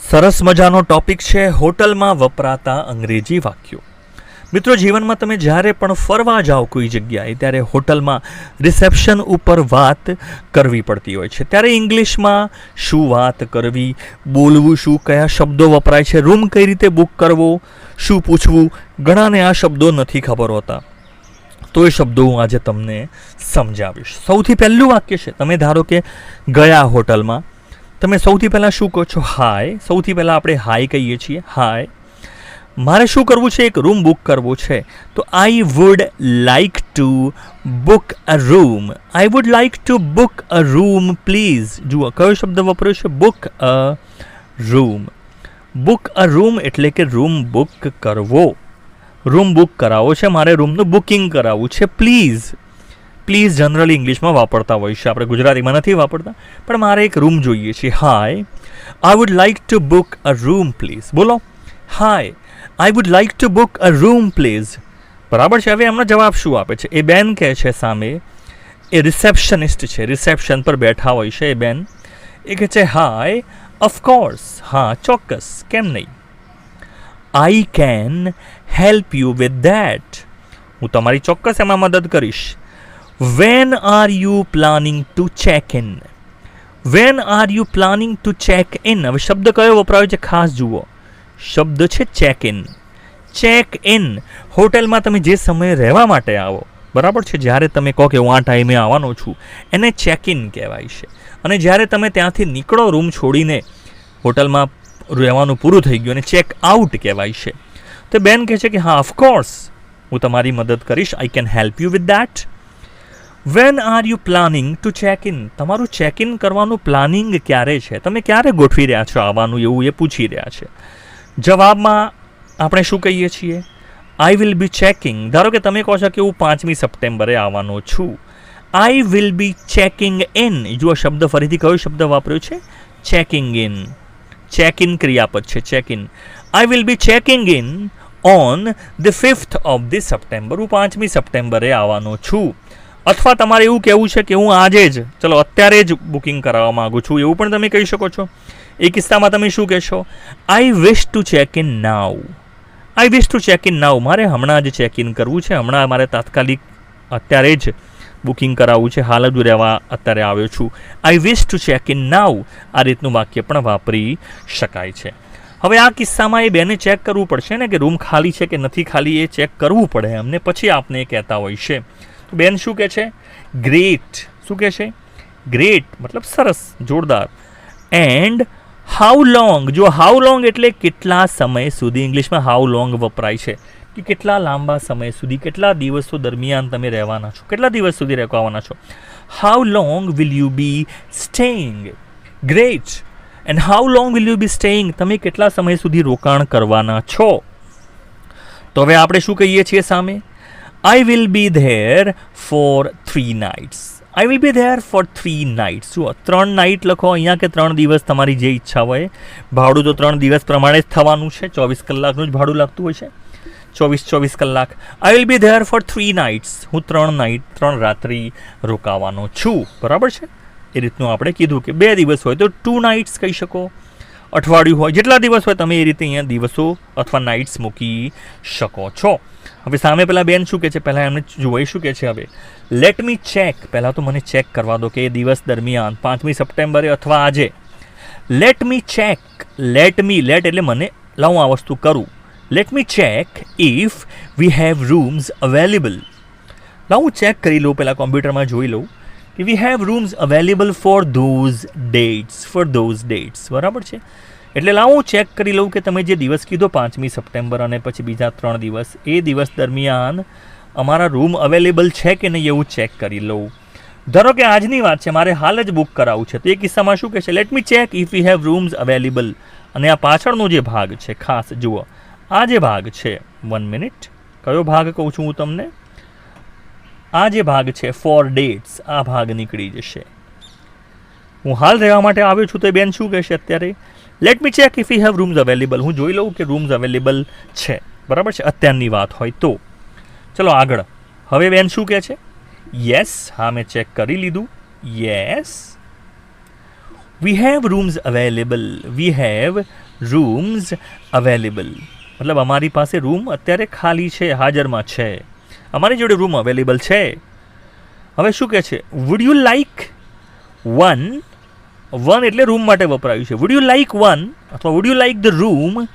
સરસ મજાનો ટોપિક છે હોટલમાં વપરાતા અંગ્રેજી વાક્યો. મિત્રો, જીવનમાં તમે જ્યારે પણ ફરવા જાઓ કોઈ જગ્યાએ ત્યારે હોટલમાં રિસેપ્શન ઉપર વાત કરવી પડતી હોય છે. ત્યારે ઇંગ્લિશમાં શું વાત કરવી, બોલવું શું, કયા શબ્દો વપરાય છે, રૂમ કઈ રીતે બુક કરવો, શું પૂછવું, ઘણાને આ શબ્દો નથી ખબર હોતા. તો એ શબ્દો હું આજે તમને સમજાવીશ. સૌથી પહેલું વાક્ય છે, તમે ધારો કે ગયા હોટલમાં, તમે સૌથી પહેલાં શું કહો છો? હાય. સૌથી પહેલાં આપણે હાય કહીએ છીએ. હાય. મારે શું કરવું છે? એક રૂમ બુક કરવો છે. તો આઈ would like to book a room. I would like to book a room please. જુઓ કયો શબ્દ વપરાયો છે? Book a room. Book a room એટલે કે રૂમ બુક કરવો. રૂમ બુક કરાવો છે, મારે રૂમનું બુકિંગ કરાવવું છે. પ્લીઝ. પ્લીઝ જનરલી ઇંગ્લિશમાં વાપરતા હોય છે, આપણે ગુજરાતીમાં નથી વાપરતા, પણ મારે એક રૂમ જોઈએ છે. Hi, I would like to book a room please. બોલો, hi, I would like to book a room please. બરાબર છે. હવે એમનો જવાબ શું આપે છે? એ બેન કહે છે સામે, એ રિસેપ્શનિસ્ટ છે, રિસેપ્શન પર બેઠા હોય છે એ બેન, એ કહે છે હાય, ઓફકોર્સ, હા ચોક્કસ, કેમ નહીં. I can help you with that. હું તમારી ચોક્કસ એમાં મદદ કરીશ. When are you planning to check in? When are you planning to check in? હવે શબ્દ કયો વપરાયો છે ખાસ જુઓ. શબ્દ છે ચેક ઇન. Check in. હોટલમાં તમે જે સમયે રહેવા માટે આવો, બરાબર છે, જ્યારે તમે કહો કે હું આ ટાઈમે આવવાનો છું, એને ચેક ઇન કહેવાય છે. અને જ્યારે તમે ત્યાંથી નીકળો રૂમ છોડીને, હોટલમાં રહેવાનું પૂરું થઈ ગયું, અને ચેક આઉટ કહેવાય છે. તો બેન કહે છે કે હા ઓફકોર્સ, હું તમારી મદદ કરીશ. I can help you with that. Van are you planning to check in? તમારું ચેક ઇન કરવાનું પ્લાનિંગ ક્યારે છે? તમે ક્યારે ગોઠવી રહ્યા છો આવવાનું, એવું એ પૂછી રહ્યા છે. જવાબમાં આપણે શું કહીએ છીએ? I will be checking. ધારો કે તમે કહો છો કે હું 5મી સપ્ટેમ્બરે આવવાનો છું. I will be checking in. જુઓ શબ્દ ફરીથી કયો શબ્દ વાપર્યો છે? Checking in. ચેક ઇન ક્રિયાપદ છે, check in. I will be checking in on the 5th of the September. હું 5મી સપ્ટેમ્બરે આવવાનો છું. અથવા તમારે એવું કહેવું છે કે હું આજે જ, ચલો અત્યારે જ બુકિંગ કરાવવા માગું છું, એવું પણ તમે કહી શકો છો. એ કિસ્સામાં તમે શું કહેશો? I wish to check in now. I wish to check in now. મારે હમણાં જ ચેક ઇન કરવું છે, હમણાં મારે તાત્કાલિક અત્યારે જ બુકિંગ કરાવવું છે, હાલ જ રહેવા અત્યારે આવ્યો છું. આઈ વિશ ટુ ચેક ઇન નાઉ. આ રીતનું વાક્ય પણ વાપરી શકાય છે. હવે આ કિસ્સામાં એ બેને ચેક કરવું પડશે ને કે રૂમ ખાલી છે કે નથી ખાલી, એ ચેક કરવું પડે એમને, પછી આપને એ કહેતા હોય છે. તો બેન શું કહે છે? ગ્રેટ. શું કહે છે? ગ્રેટ મતલબ સરસ, જોરદાર. And how long. જો હાઉ લોંગ એટલે કેટલા સમય સુધી. ઇંગ્લિશમાં હાઉ લોંગ વપરાય છે કે કેટલા લાંબા સમય સુધી, કેટલા દિવસો દરમિયાન તમે રહેવાના છો, કેટલા દિવસ સુધી રહેવાના છો. How long will you be staying? Great. And how long will you be staying? તમે કેટલા સમય સુધી રોકાણ કરવાના છો. તો હવે આપણે શું કહીએ છીએ સામે? I will be there for 3 nights. I will be there for 3 nights. જુઓ 3 નાઇટ લખો અહીંયા કે 3 દિવસ, તમારી જે ઈચ્છા હોય. ભાડું તો 3 દિવસ પ્રમાણે જ થવાનું છે, 24 કલાકનું જ ભાડું લાગતું હોય છે, 24 કલાક. I will be there for 3 nights. હું 3 રાત્રિ રોકાવાનો છું. બરાબર છે. એ રીતનું આપણે કીધું કે 2 દિવસ હોય તો 2 nights કહી શકો. અઠવાડિયું હોય, જેટલા દિવસ હોય તમે એ રીતે અહીંયા દિવસો અથવા નાઇટ્સ મૂકી શકો છો. હવે સામે પેલા બેન શું કહે છે? પહેલાં એમને જુઓ શું કહે છે. હવે લેટ મી ચેક. પહેલાં તો મને ચેક કરવા દો કે એ દિવસ દરમિયાન 5મી સપ્ટેમ્બરે અથવા આજે. Let me check. લેટ એટલે મને, લાવું આ વસ્તુ કરું. Let me check if we have rooms available. લાવું ચેક કરી લઉં, પહેલાં કોમ્પ્યુટરમાં જોઈ લઉં કે we have rooms available four those dates. બરાબર છે. એટલે લાવું ચેક કરી લઉં કે તમે જે દિવસ કીધો 5મી સપ્ટેમ્બર અને પછી બીજા 3 દિવસ, એ દિવસ દરમિયાન અમારા રૂમ અવેલેબલ છે કે નહીં એવું ચેક કરી લઉં. ધારો કે આજની વાત છે, મારે હાલ જ બુક કરાવવું છે, તો એ કિસ્સામાં શું કહેશે? Let me check if we have rooms available. અને આ પાછળનો જે ભાગ છે ખાસ જુઓ, આ જે ભાગ છે, 1 મિનિટ, કયો ભાગ કહું છું હું તમને? આ જે ભાગ છે ફોર ડેટ્સ, આ ભાગ નીકળી જશે. હું હાલ રહેવા માટે આવ્યો છું, તો એ બેન શું કહેશે અત્યારે? Let me check if you have rooms available. હું જોઈ લઉં કે રૂમ્સ અવેલેબલ છે. બરાબર છે, અત્યારની વાત હોય તો. ચલો આગળ. હવે બેન શું કહે છે? યસ. હા, મેં ચેક કરી લીધું. Yes. We have rooms available. We have rooms available, મતલબ અમારી પાસે રૂમ અત્યારે ખાલી છે, હાજરમાં છે, અમારી જોડે રૂમ અવેલેબલ છે. હવે શું કહે છે? વુડ યુ લાઈક વન એટલે રૂમ માટે વપરાયું છે. વુડ યુ લાઈક વન અથવા would you like the room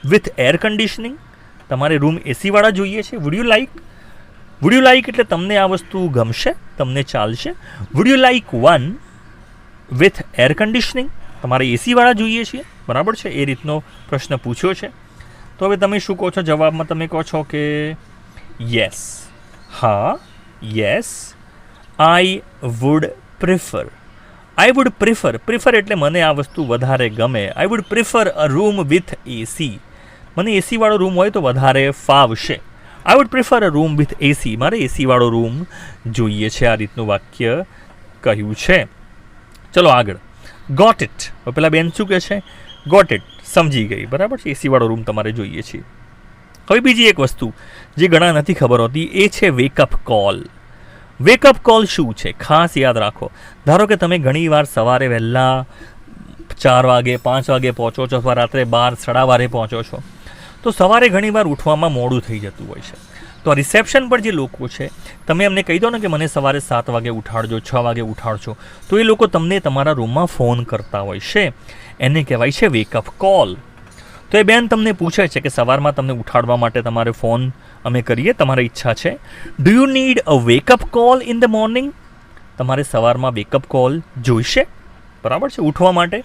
with air conditioning, તમારે રૂમ એસીવાળા જોઈએ છે. વુડ યુ લાઈક એટલે તમને આ વસ્તુ ગમશે, તમને ચાલશે. Would you like one with air conditioning, તમારે એસીવાળા જોઈએ છે, બરાબર છે, એ રીતનો પ્રશ્ન પૂછ્યો છે. તો હવે તમે શું કહો છો? જવાબમાં તમે કહો છો કે યસ, હા, yes, I would prefer. I would prefer એટલે મને આ વસ્તુ વધારે ગમે. I would prefer a room with AC, મને એસીવાળો રૂમ હોય તો વધારે ફાવશે. I would prefer a room with AC, મારે એસીવાળો રૂમ જોઈએ છે. આ રીતનું વાક્ય કહ્યું છે. ચલો આગળ. Got it. પેલા બેન શું કહે છે? ગોટ ઇટ, સમજી ગઈ, બરાબર છે, એસીવાળો રૂમ તમારે જોઈએ છે. હવે બીજી એક વસ્તુ જે ઘણા નથી ખબર હોતી એ છે વેકઅપ કોલ. વેકઅપ કોલ શું છે? ખાસ યાદ રાખો. ધારો કે તમે ઘણીવાર સવારે વહેલા 4 વાગે 5 વાગે પહોંચો છો અથવા રાત્રે 12 સાડા 12 પહોંચો છો, તો સવારે ઘણીવાર ઉઠવામાં મોડું થઈ જતું હોય છે. તો રિસેપ્શન પર જે લોકો છે, તમે એમને કહી દો ને કે મને સવારે 7 વાગે ઉઠાડજો, 6 વાગે ઉઠાડજો, તો એ લોકો તમને તમારા રૂમમાં ફોન કરતા હોય છે. એને કહેવાય છે વેકઅપ કોલ. તો એ બેન તમને પૂછે છે કે સવારમાં તમને ઉઠાડવા માટે તમારે ફોન અમે કરીએ, તમારી ઈચ્છા છે. Do you need a wake up call in the morning? તમારે સવારમાં વેકઅપ કોલ જોઈશે, બરાબર છે, ઉઠવા માટે.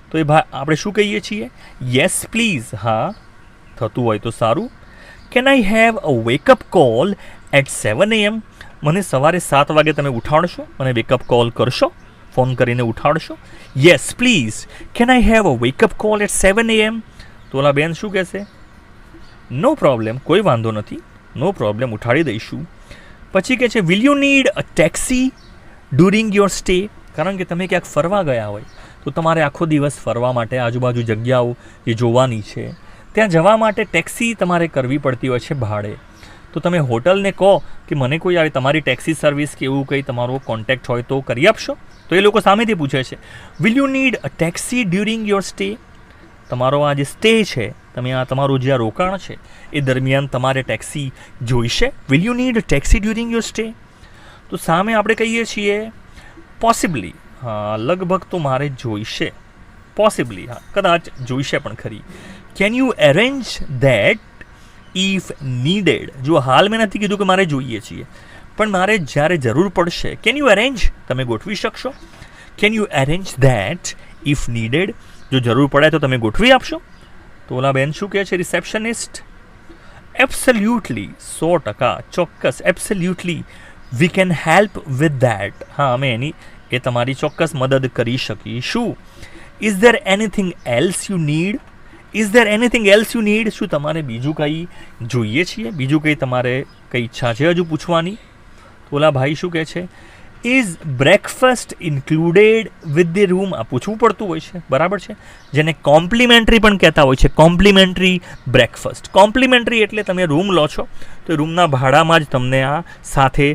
તો એ આપણે શું કહીએ છીએ? યસ પ્લીઝ, હા, થતું હોય તો સારું. Can I have a wake up call at 7 AM? મને સવારે 7 વાગે તમે ઉઠાડશો, મને વેકઅપ કોલ કરશો, ફોન કરીને ઉઠાડશો. Yes please, can I have a wake up call at 7 AM? તો ઓલા બેન શું કહેશે? નો પ્રોબ્લેમ, કોઈ વાંધો નથી, નો પ્રોબ્લેમ, ઉઠાડી દઈશું. પછી કહે છે will you need a taxi during your stay? કારણ કે તમે ક્યાંક ફરવા ગયા હોય તો તમારે આખો દિવસ ફરવા માટે આજુબાજુ જગ્યાઓ જે જોવાની છે ત્યાં જવા માટે ટેક્સી તમારે કરવી પડતી હોય છે ભાડે. તો તમે હોટલને કહો કે મને કોઈ આવી તમારી ટેક્સી સર્વિસ કે એવું કંઈ તમારો કોન્ટેક્ટ હોય તો કરી આપશો. તો એ લોકો સામેથી પૂછે છે will you need a taxi during your stay? તમારો આ જે સ્ટે છે, તમે આ તમારું જે આ રોકાણ છે એ દરમિયાન તમારે ટેક્સી જોઈશે. Will you need taxi during your stay? તો સામે આપણે કહીએ છીએ પોસિબલી, હા, લગભગ તો મારે જોઈશે, પોસિબલી, હા, કદાચ જોઈશે પણ ખરી. Can you arrange that if needed? જો હાલ મેં નથી કીધું કે મારે જોઈએ છીએ, પણ મારે જ્યારે જરૂર પડશે, કેન યુ એરેન્જ? તમે ગોઠવી શકશો. Can you arrange that if needed? જો જરૂર પડે તો તમે ગોઠવી આપશો. તો ઓલા બેન શું કહે છે રિસેપ્શનિસ્ટ? એબ્સોલ્યુટલી, 100%, ચોક્કસ, absolutely, we can help with that. હા, અમે એ તમારી ચોક્કસ મદદ કરી શકીશું. Is there anything else you need? Is there anything else you need? શું તમારે બીજું કંઈ જોઈએ છીએ? બીજું કંઈ તમારે કંઈ ઈચ્છા છે હજુ પૂછવાની? તો ઓલા ભાઈ શું કહે છે? Is breakfast included with the room? આ પૂછવું પડતું હોય છે, બરાબર છે, જેને કોમ્પ્લિમેન્ટરી પણ કહેતા હોય છે. Complimentary breakfast. કોમ્પ્લિમેન્ટરી એટલે તમે રૂમ લો છો તો રૂમના ભાડામાં જ તમને આ સાથે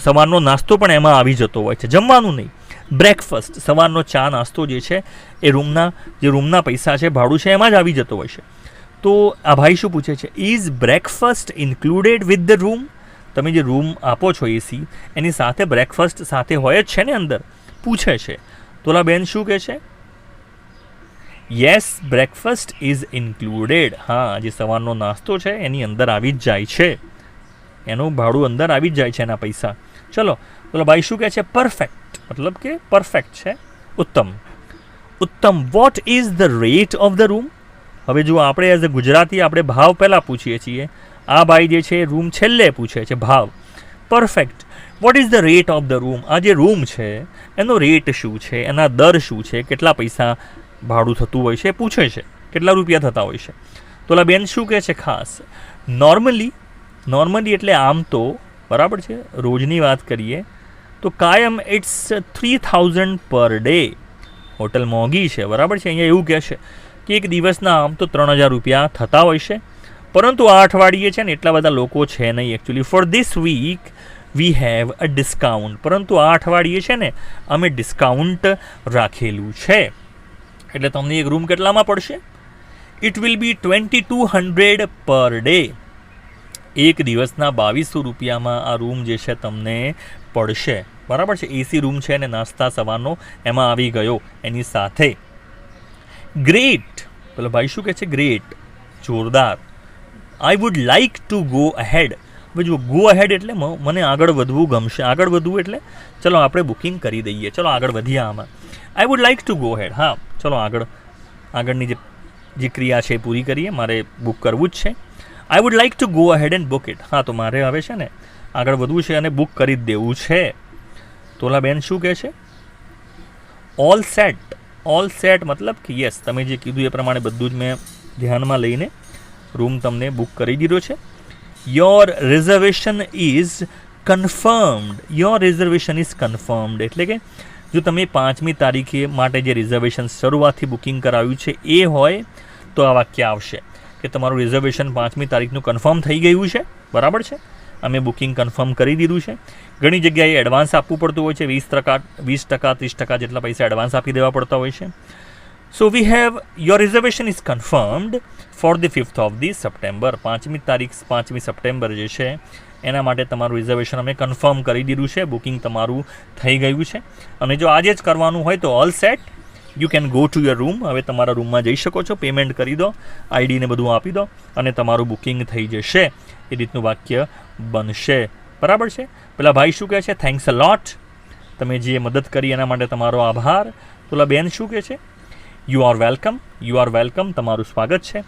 સવારનો નાસ્તો પણ એમાં આવી જતો હોય છે, જમવાનું નહીં. બ્રેકફાસ્ટ, સવારનો ચા નાસ્તો જે છે એ રૂમના પૈસા છે, ભાડું છે, એમાં જ આવી જતો હોય છે. તો આ ભાઈ શું પૂછે છે? Is breakfast included with the room? તમે જે રૂમ આપો છો એસી, એની સાથે બ્રેકફાસ્ટ સાથે હોય જ છે ને અંદર? પૂછે છે. તો ઓલા બેન શું કહે છે? Yes, breakfast is included. હા, જે સવારનો નાસ્તો છે એની અંદર આવી જ જાય છે, એનું ભાડું અંદર આવી જ જાય છે, એના પૈસા. ચલો, ઓલા ભાઈ શું કહે છે? પરફેક્ટ, મતલબ કે પરફેક્ટ છે, ઉત્તમ. ઉત્તમ. What is the rate of the room? હવે જો આપણે એઝ અ ગુજરાતી આપણે ભાવ પહેલાં પૂછીએ છીએ, આ ભાઈ જે છે રૂમ છેલ્લે પૂછે છે ભાવ. Perfect. What is the rate of the room? આ જે રૂમ છે એનો રેટ શું છે, એના દર શું છે, કેટલા પૈસા ભાડું થતું હોય છે પૂછે છે, કેટલા રૂપિયા થતા હોય છે. તો ઓલા બેન શું કહે છે? ખાસ નોર્મલી એટલે આમ તો, બરાબર છે, રોજની વાત કરીએ તો કાયમ ઇટ્સ 3000 પર ડે. હોટલ મોંઘી છે, બરાબર છે, અહીંયા એવું કહે છે કે એક દિવસના આમ તો 3000 રૂપિયા થતા હોય છે, પરંતુ આ અઠવાડિયે છે ને એટલા બધા લોકો છે નહીં actually. For this week we have a discount. પરંતુ આ અઠવાડિયે છે ને અમે ડિસ્કાઉન્ટ રાખેલું છે. એટલે તમને એક રૂમ કેટલામાં પડશે? It will be 2200 per day. એક દિવસના 2200 રૂપિયામાં આ રૂમ જે છે તમને પડશે, બરાબર છે. એસી રૂમ છે અને નાસ્તા સવારનો એમાં આવી ગયો એની સાથે. ગ્રેટ, પેલો ભાઈ શું કહે છે? ગ્રેટ, જોરદાર. I would like to go ahead. હવે જો ગો અહેડ એટલે મને આગળ વધવું ગમશે. આગળ વધવું એટલે ચલો આપણે બુકિંગ કરી દઈએ. ચલો આગળ વધીએ આમાં. I would like to go ahead. હા, ચલો આગળની જે ક્રિયા છે એ પૂરી કરીએ. મારે બુક કરવું જ છે. I would like to go ahead and book it. હા, તો મારે હવે છે ને આગળ વધવું છે અને બુક કરી જ દેવું છે. તોલાબેન શું કહે છે? All set. ઓલ સેટ મતલબ કે યસ, તમે જે કીધું એ પ્રમાણે બધું જ મેં ધ્યાનમાં લઈને રૂમ તમને બુક કરી દીધો છે. Your reservation is confirmed. Your reservation is confirmed એટલે કે જો તમે 5મી તારીખે માટે જે રિઝર્વેશન શરૂઆતથી બુકિંગ કરાવ્યું છે એ હોય તો આ વાક્ય આવશે કે તમારું રિઝર્વેશન 5મી તારીખનું કન્ફર્મ થઈ ગયું છે, બરાબર છે. અમે બુકિંગ કન્ફર્મ કરી દીધું છે. ઘણી જગ્યાએ એડવાન્સ આપવું પડતું હોય છે. 20%, 30% જેટલા પૈસા એડવાન્સ આપી દેવા પડતા હોય છે. So we have your reservation is confirmed for the 5th of September. 5મી સપ્ટેમ્બર જે છે એના માટે તમારું રિઝર્વેશન અમે કન્ફર્મ કરી દીધું છે. બુકિંગ તમારું થઈ ગયું છે. અને જો આજે જ કરવાનું હોય તો all set, you can go to your room. હવે તમારા રૂમમાં જઈ શકો છો, પેમેન્ટ કરી દો, આઈડીને બધું આપી દો અને તમારું બુકિંગ થઈ જશે. એ રીતનું વાક્ય બનશે, બરાબર છે. પેલા ભાઈ શું કહે છે? થેન્ક્સ અ લોટ. તમે જે મદદ કરી એના માટે તમારો આભાર. પેલા બેન શું કહે છે? You are welcome. You are welcome, તમારું સ્વાગત છે.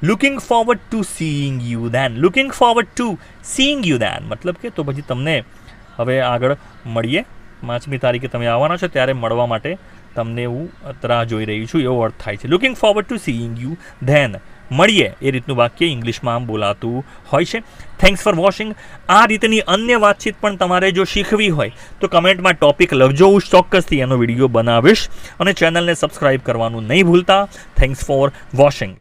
Looking forward to seeing you then. Looking forward to seeing you then મતલબ કે તો પછી તમને હવે આગળ મળીએ. 5મી તારીખે તમે આવવાના છો ત્યારે મળવા માટે તમને હું રાહ જોઈ રહી છું, એવો અર્થ થાય છે. Looking forward to seeing you then મળીએ, એ રીતનું વાક્ય ઇંગ્લિશમાં આમ બોલાતું હોય છે. Thanks for watching. આ રીતની અન્ય વાતચીત પણ તમારે જો શીખવી હોય તો કમેન્ટમાં ટોપિક લખજો, હું ચોક્કસથી એનો વિડીયો બનાવીશ. અને ચેનલને સબસ્ક્રાઇબ કરવાનું નહીં ભૂલતા. Thanks for watching.